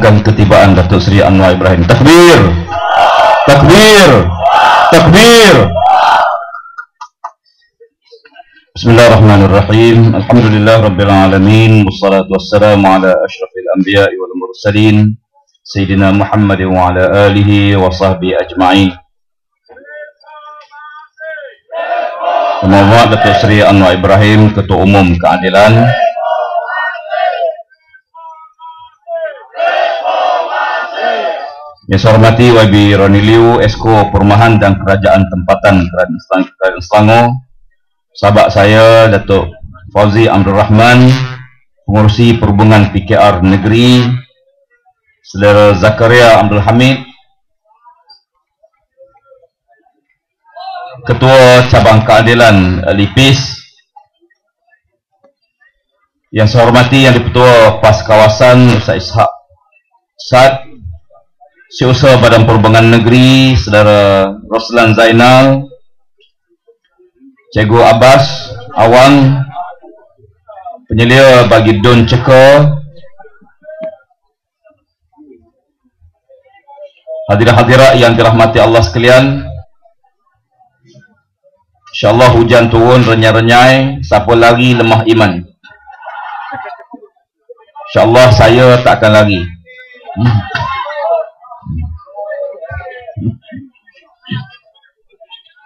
akan ketibaan Datuk Seri Anwar Ibrahim. Takbir, takbir, takbir. Bismillahirrahmanirrahim. Alhamdulillah Rabbil Alamin. Wassalatu wassalamu ala ashrafil anbiya'i wal mursalin Sayyidina Muhammad wa ala alihi wa sahbihi ajma'in. Pemohon Datuk Seri Anwar Ibrahim, Ketua Umum Keadilan. Yang saya hormati YB Roni Liu, Esko Perumahan dan Kerajaan Tempatan Kerajaan Selangor. Sahabat saya Datuk Fauzi Abdul Rahman, Pengurusi Perhubungan PKR Negeri. Saudara Zakaria Abdul Hamid, Ketua Cabang Keadilan Lipis. Yang saya hormati Yang di-Ketua PAS Kawasan Ustaz Ishak Sad, Setiausaha Badan Perhubungan Negeri Saudara Roslan Zainal, Cikgu Abbas Awang, penyelia bagi Don Ceka, hadirat-hadirat yang dirahmati Allah sekalian. InsyaAllah hujan turun renyai-renyai, siapa lari lemah iman. InsyaAllah saya tak akan lari.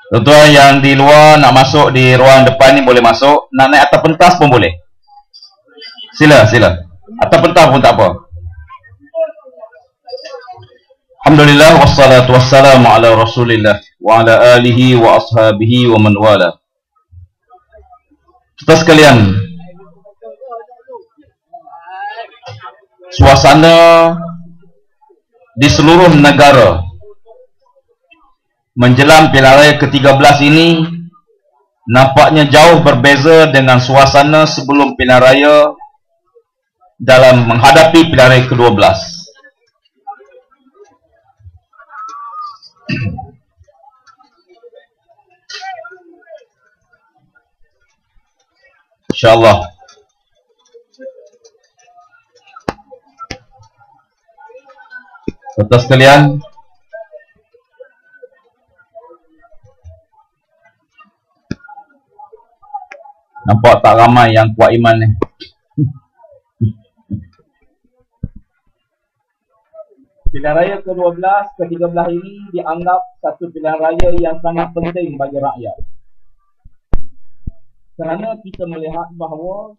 Tuan-tuan yang di luar nak masuk di ruang depan ni boleh masuk. Nak naik atas pentas pun boleh. Sila, sila. Atas pentas pun tak apa. Alhamdulillah wassalatu wassalamu ala Rasulillah wa ala alihi wa ashabihi wa man wala. Saudara sekalian, suasana di seluruh negara menjelang pilihan raya ke-13 ini nampaknya jauh berbeza dengan suasana sebelum pilihan raya dalam menghadapi pilihan raya ke-12. InsyaAllah. Saudara sekalian, nampak tak ramai yang kuat iman ni. Pilihan raya ke-12, ke-13 ini dianggap satu pilihan raya yang sangat penting bagi rakyat. Kerana kita melihat bahawa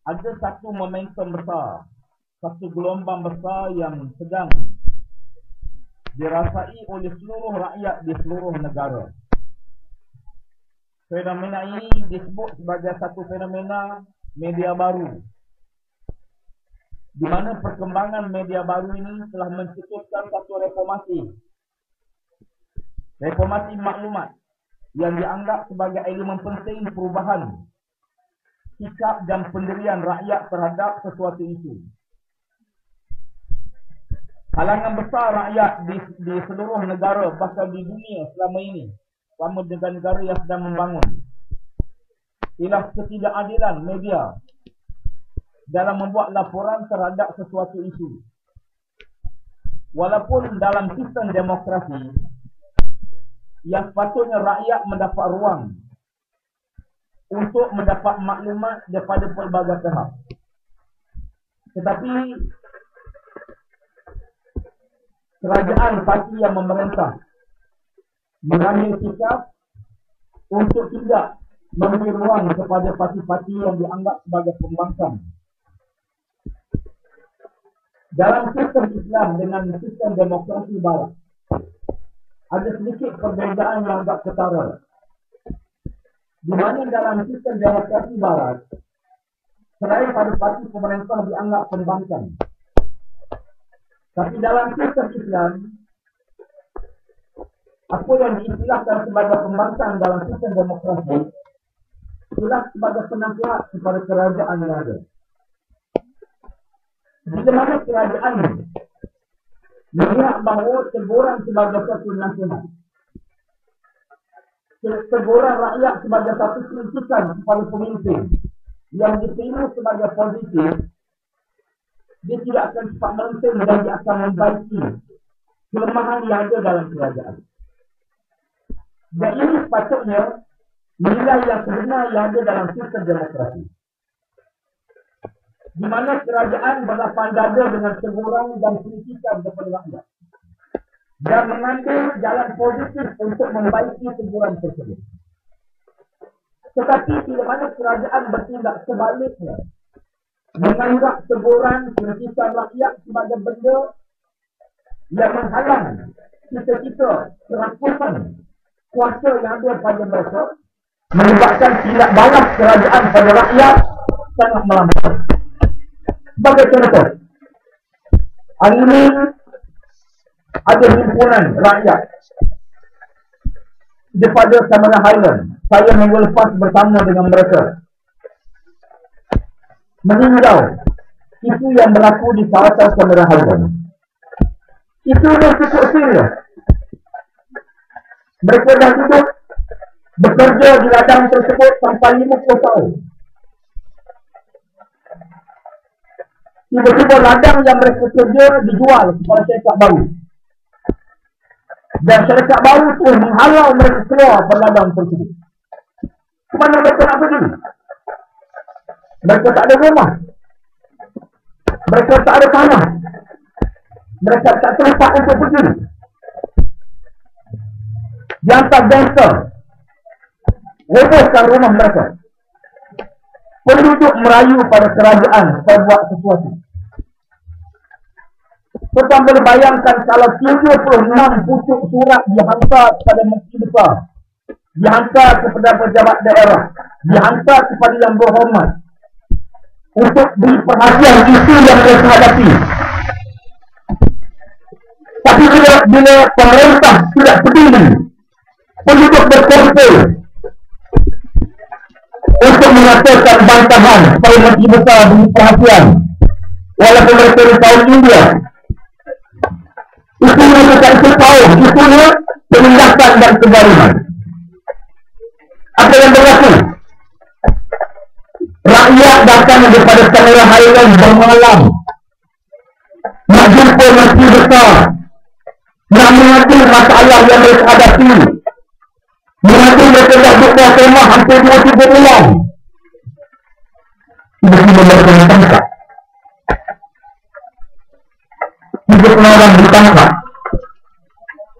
ada satu momentum besar, satu gelombang besar yang sedang dirasai oleh seluruh rakyat di seluruh negara. Fenomena ini disebut sebagai satu fenomena media baru, di mana perkembangan media baru ini telah mencetuskan satu reformasi maklumat yang dianggap sebagai elemen penting perubahan sikap dan pendirian rakyat terhadap sesuatu isu. Kalangan besar rakyat di seluruh negara, bahkan di dunia selama ini, selama negara-negara yang sedang membangun, ialah ketidakadilan media dalam membuat laporan terhadap sesuatu isu. Walaupun dalam sistem demokrasi yang sepatutnya rakyat mendapat ruang untuk mendapat maklumat daripada pelbagai pihak, tetapi kerajaan parti yang memerintah mengambil sikap untuk tidak memberi ruang kepada parti-parti yang dianggap sebagai pembangkang. Dalam sistem Islam dengan sistem demokrasi barat, ada sedikit perbezaan yang agak ketara. Di mana dalam sistem demokrasi barat, selain pada parti pemerintah dianggap pembangkang, tapi dalam sistem Islam, apa yang diistilahkan sebagai pembangkang dalam sistem demokrasi ialah sebagai penasihat kepada kerajaan yang ada. Bila mana kerajaan melihat bahawa teguran sebagai satu nasihat, teguran rakyat sebagai satu kritikan kepada pemimpin yang diterima sebagai positif, dia tidak akan cepat melenting dan dia akan membaiki kelemahan yang ada dalam kerajaan. Dan ini sepatutnya nilai yang sebenar yang ada dalam sistem demokrasi, di mana kerajaan berlapang dada dengan teguran dan kritikan kepada rakyat dan mengambil jalan positif untuk membaiki teguran tersebut. Tetapi bila mana kerajaan bertindak sebaliknya, menganggap teguran kritikan rakyat sebagai benda yang menghalang cita-cita kerakusan kuasa yang ada pada mereka, menyebabkan tindak balas kerajaan pada rakyat sangat melambat. Sebagai contoh, hari ini ada himpunan rakyat daripada Cameron Highland. Saya minggu lepas bersama dengan mereka meninjau isu yang berlaku di kawasan Cameron Highland. Itu yang cukup serius. Mereka dah duduk bekerja di ladang tersebut sampai 50 tahun. Tiba-tiba ladang yang mereka kerja dijual kepada syarikat baru. Dan syarikat baru tu menghalau mereka keluar dari ladang tersebut. Kemana mereka nak pergi? Mereka tak ada rumah. Mereka tak ada tanah. Mereka tak tempat untuk pergi. Yang tak gangster robohkan rumah mereka. Penduduk merayu pada kerajaan supaya buat sesuatu. Kita boleh bayangkan kalau 76 pucuk surat dihantar kepada Menteri Besar, dihantar kepada pejabat daerah, dihantar kepada yang berhormat untuk beri perhatian isu yang mereka hadapi. Tapi bila pemerintah tidak peduli, penduduk berkumpul untuk mengatakan bantahan supaya Menteri Besar beri perhatian, walaupun mereka di tahun India. Isunya bukan setahun, isunya penindakan dan kebaruan. Apa yang berlaku? Rakyat datang daripada Cameron Highland bermalam nak jumpa Menteri Besar, nak mengadu masalah yang mereka hadapi. Mengadu mereka dah duduk kemah hampir 2-3 bulan. Tiba-tiba mereka ditangkap. 30 orang ditangkap.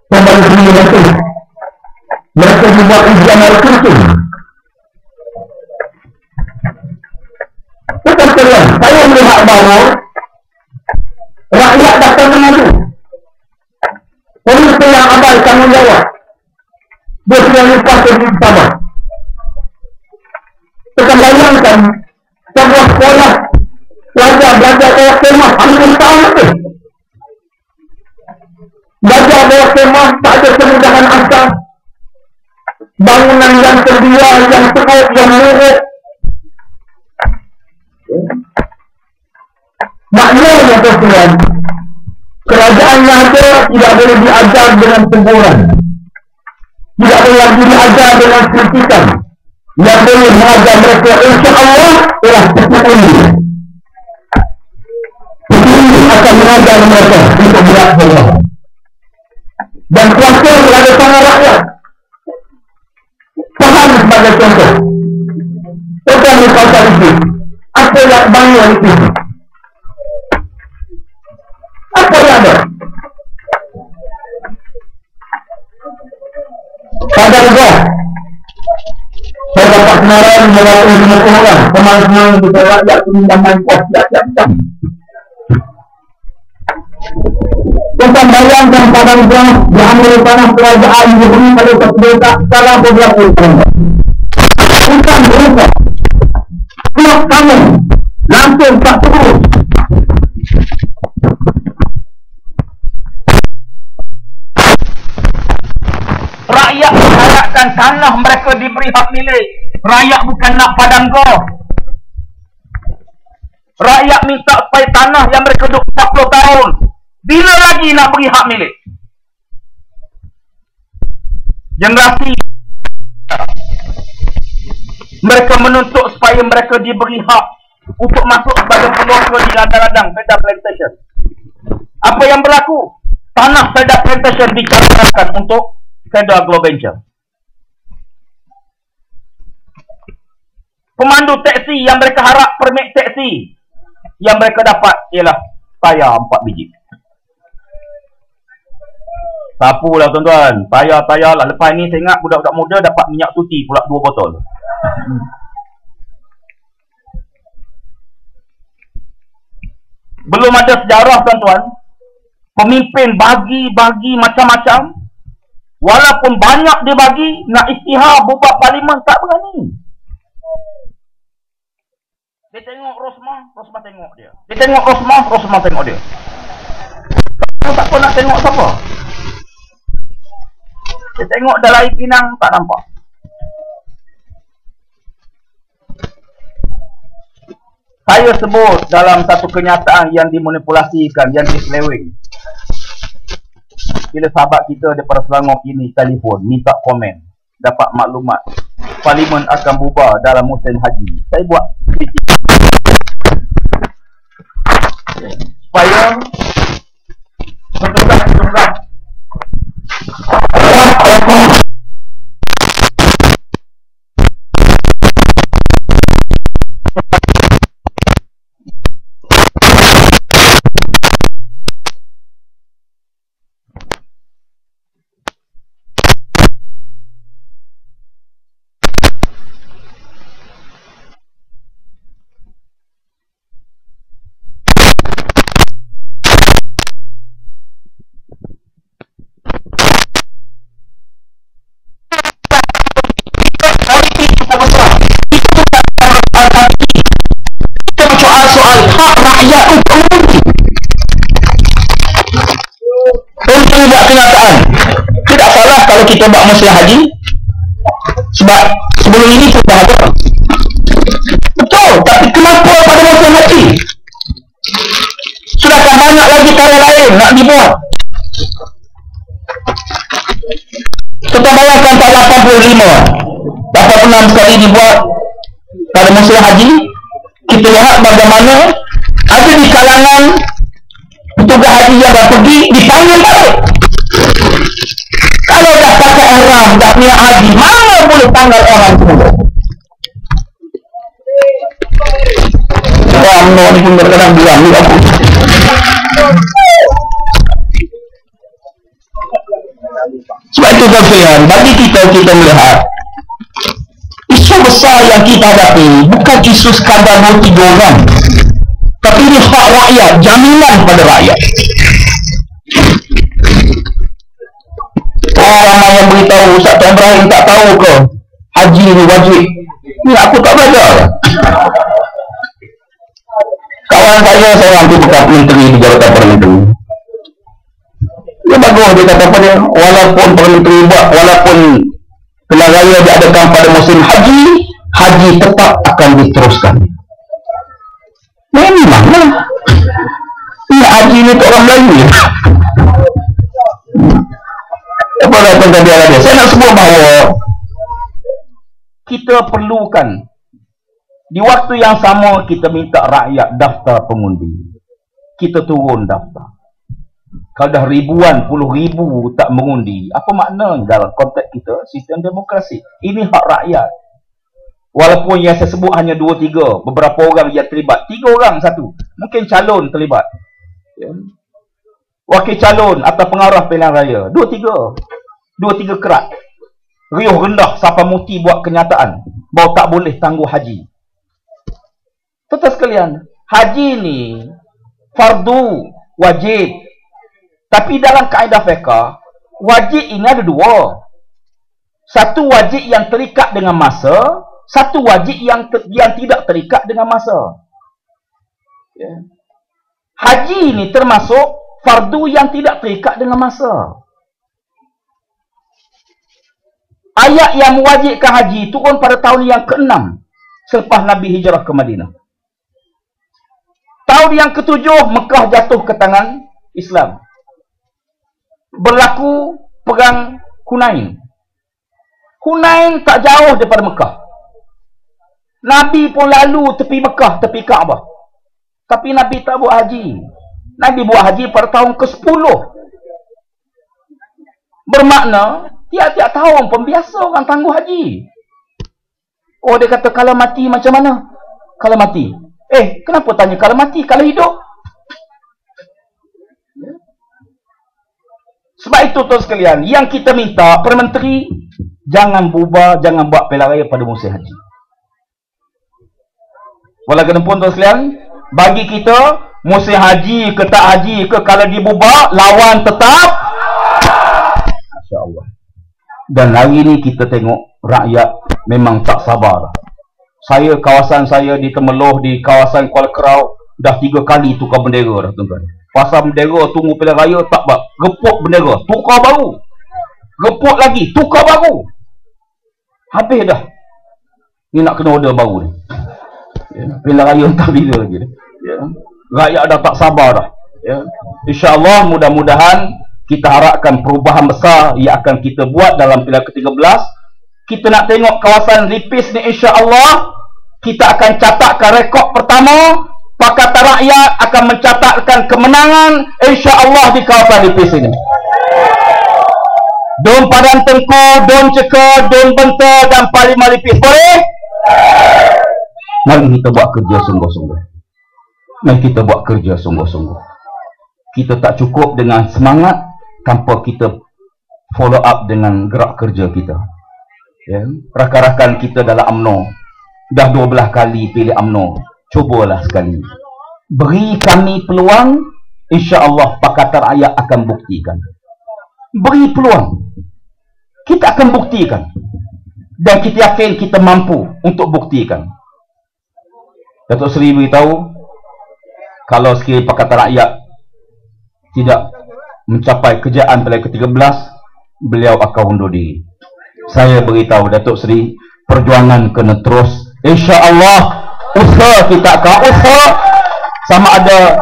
Kembali ke Malaysia. Mereka dibuat ujian al-Qur'an. Kemudian saya melihat bahawa rakyat datang mengadu. Polis yang abai tanggungjawab. Dia sudah lupa jadi sabar. Kita bayangkan sebuah sekolah belajar bawah kemah hampir tahun lebih. Belajar bawah kemah tak ada kemudahan asas. Bangunan yang terbuat, yang teruk, yang muruk. Maknanya tuan, kerajaan yang ada tidak boleh diajar dengan teguran, tidak boleh lagi diajar dengan kritikan. Yang boleh mengajar mereka insya-Allah ialah seperti ini. Ini akan mengajar mereka untuk berat Allah. Dan kuasa berada tangan rakyat. Faham sebagai contoh. Contoh di kawasan itu. Apa yang bangun itu? Apa yang ada? Pada juga saya dapat kenalan melalui 50 orang teman-teman kita rakyat pinjaman kos siap-siap. Kita bayangkan padang beras diambil tanah kerajaan diberi pada desa secara beberapa tahun. Bukan berubah. Blok kamu langsung tak terus. Rakyat mengharapkan tanah mereka diberi hak milik. Rakyat bukan nak padang golf. Rakyat minta supaya tanah yang mereka duduk 40 tahun. Bila lagi nak beri hak milik? Generasi mereka menuntut supaya mereka diberi hak untuk masuk sebagai penguasa di ladang-ladang Fedah Plantation. Apa yang berlaku? Tanah Fedah Plantation dicalonkan untuk Fedah Agro Venture. Pemandu teksi yang mereka harap permit teksi yang mereka dapat ialah tayar 4 biji. Sapulah tuan-tuan, tayar lah. Lepas ni saya ingat budak-budak muda dapat minyak tuti pula 2 botol. Belum ada sejarah tuan-tuan. Pemimpin bagi macam-macam. Walaupun banyak dia bagi, nak isytihar buat parlimen tak berani. Dia tengok Rosmah tengok dia. Dia tengok Rosmah tengok dia. Tak apa nak tengok siapa. Dia tengok Dalai Pinang tak nampak. Saya sebut dalam satu kenyataan yang dimanipulasikan, yang diseleweng. Bila sahabat kita daripada Selangor ini telefon, minta komen, dapat maklumat parlimen akan bubar dalam musim haji. Saya buat kritik supaya petugas soal hak rakyat untuk tidak kenyataan. Tidak salah kalau kita buat musim haji, sebab sebelum ini sudah ada. Betul, tapi kenapa pada musim haji? Sudahkah banyak lagi cara lain nak dibuat? Kita bayangkan tahun 86 sekali dibuat pada musim haji. Kita lihat bagaimana ada di kalangan petugas haji yang dah pergi dipanggil balik. Kalau dah pakai ihram, dah niat haji, mana boleh panggil orang semua? UMNO ni pun kadang-kadang bilang ni apa? Sebab itu tuan-tuan, bagi kita melihat isu besar yang kita hadapi bukan isu sekadar 2-3 orang, tapi ini hak rakyat, jaminan pada rakyat. Ramai yang beritahu Ustaz Tuan Ibrahim tak tahu ke haji ni wajib. Ni aku tak belajar. Kawan saya seorang tu bekas menteri di Jabatan Perdana Menteri. Dia bagus, dia kata pada walaupun Perdana Menteri buat, walaupun pilihan raya diadakan pada musim haji, haji tetap akan diteruskan. Memanglah ini haji ni untuk orang Melayu ya. Apa datang tadi ada dia? Saya nak sebut bahawa kita perlukan di waktu yang sama kita minta rakyat daftar pengundi. Kita turun daftar. Kalau dah ribuan, puluh ribu tak mengundi, apa makna dalam konteks kita sistem demokrasi? Ini hak rakyat. Walaupun yang saya sebut hanya 2-3, beberapa orang yang terlibat, 3 orang satu, mungkin calon terlibat, ya. Wakil calon atau pengarah pilihan raya, 2-3 kerat, riuh rendah Sapa Muti buat kenyataan bahawa tak boleh tangguh haji. Tuan-tuan sekalian, haji ni fardu, wajib. Tapi dalam kaedah fiqh, wajib ini ada 2. Satu wajib yang terikat dengan masa, satu wajib yang tidak terikat dengan masa. Ya. Haji ini termasuk fardu yang tidak terikat dengan masa. Ayat yang mewajibkan haji turun pada tahun yang ke-6 selepas Nabi hijrah ke Madinah. Tahun yang ke-7 Mekah jatuh ke tangan Islam. Berlaku perang Hunain. Hunain tak jauh daripada Mekah. Nabi pun lalu tepi Mekah, tepi Kaabah. Tapi Nabi tak buat haji. Nabi buat haji pada tahun ke-10. Bermakna, tiap-tiap tahun pun biasa orang tangguh haji. Oh, dia kata kalau mati macam mana? Kalau mati. Kenapa tanya kalau mati? Kalau hidup? Sebab itu tuan sekalian, yang kita minta Perdana Menteri, jangan bubar, jangan buat pilihan raya pada musim haji. Walaupun tuan sekalian, bagi kita, musim haji ke tak haji ke, kalau dibubar, lawan tetap. Masya Allah. Dan hari ni kita tengok rakyat memang tak sabar. Kawasan saya di Temeloh, di kawasan Kuala Kerau, dah 3 kali tukar bendera dah tuan-tuan. Pasal bendera tunggu pilihan raya tak bak. Repuk bendera, tukar baru. Repuk lagi, tukar baru. Habis dah. Ni nak kena order baru ni. Pilihan raya tak bila lagi. Rakyat dah tak sabar dah. InsyaAllah mudah-mudahan kita harapkan perubahan besar yang akan kita buat dalam pilihan ke-13. Kita nak tengok kawasan Lipis ni, insya-Allah kita akan catatkan rekod pertama. Pakatan Rakyat akan mencatatkan kemenangan, insya-Allah, di kawasan Lipis ini. Don Padang Tengku, Don Ceka, Don Benta dan Parlimen Lipis. Boleh? Mari kita buat kerja sungguh-sungguh. Mari kita buat kerja sungguh-sungguh. Kita tak cukup dengan semangat tanpa kita follow up dengan gerak kerja kita. Rakan-rakan kita dalam UMNO dah 12 kali pilih UMNO. Cubalah sekali. Beri kami peluang, insya-Allah Pakatan Rakyat akan buktikan. Beri peluang. Kita akan buktikan. Dan kita yakin kita mampu untuk buktikan. Datuk Seri beritahu, kalau sekiranya Pakatan Rakyat tidak mencapai kejayaan pilihan ke-13, beliau akan undur diri. Saya beritahu Datuk Seri, perjuangan kena terus. InsyaAllah, usaha kita akan usaha sama ada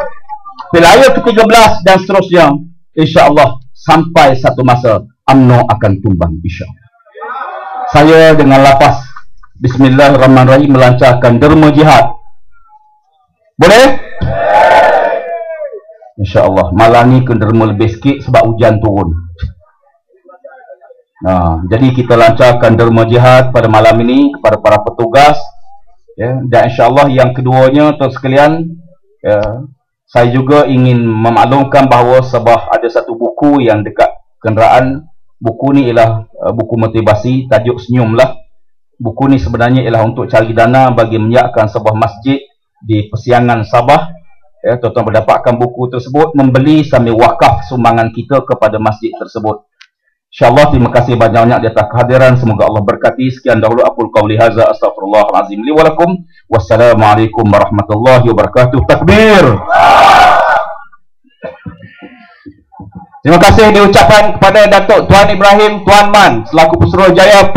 pilihan raya ke-13 dan seterusnya. InsyaAllah, sampai satu masa UMNO akan tumbang, insyaAllah. Saya dengan lapas Bismillahirrahmanirrahim melancarkan derma jihad. Boleh? InsyaAllah. Malam ni kena derma lebih sikit sebab hujan turun. Jadi kita lancarkan derma jihad pada malam ini kepada para petugas. Dan insyaAllah yang keduanya, tuan sekalian, saya juga ingin memaklumkan bahawa ada satu buku yang dekat kenderaan. Buku ni ialah buku motivasi, tajuk Senyumlah. Buku ni sebenarnya ialah untuk cari dana bagi menyiapkan sebuah masjid di Persiangan Sabah. Tuan-tuan mendapatkan buku tersebut, membeli sambil wakaf sumbangan kita kepada masjid tersebut. InsyaAllah, terima kasih banyak-banyak di atas kehadiran. Semoga Allah berkati. Sekian dahulu aqul qawli hadza, astaghfirullahalazim li wa lakum. Wassalamualaikum warahmatullahi wabarakatuh. Takbir. Terima kasih diucapkan kepada Datuk Tuan Ibrahim Tuan Man selaku Pesuruhjaya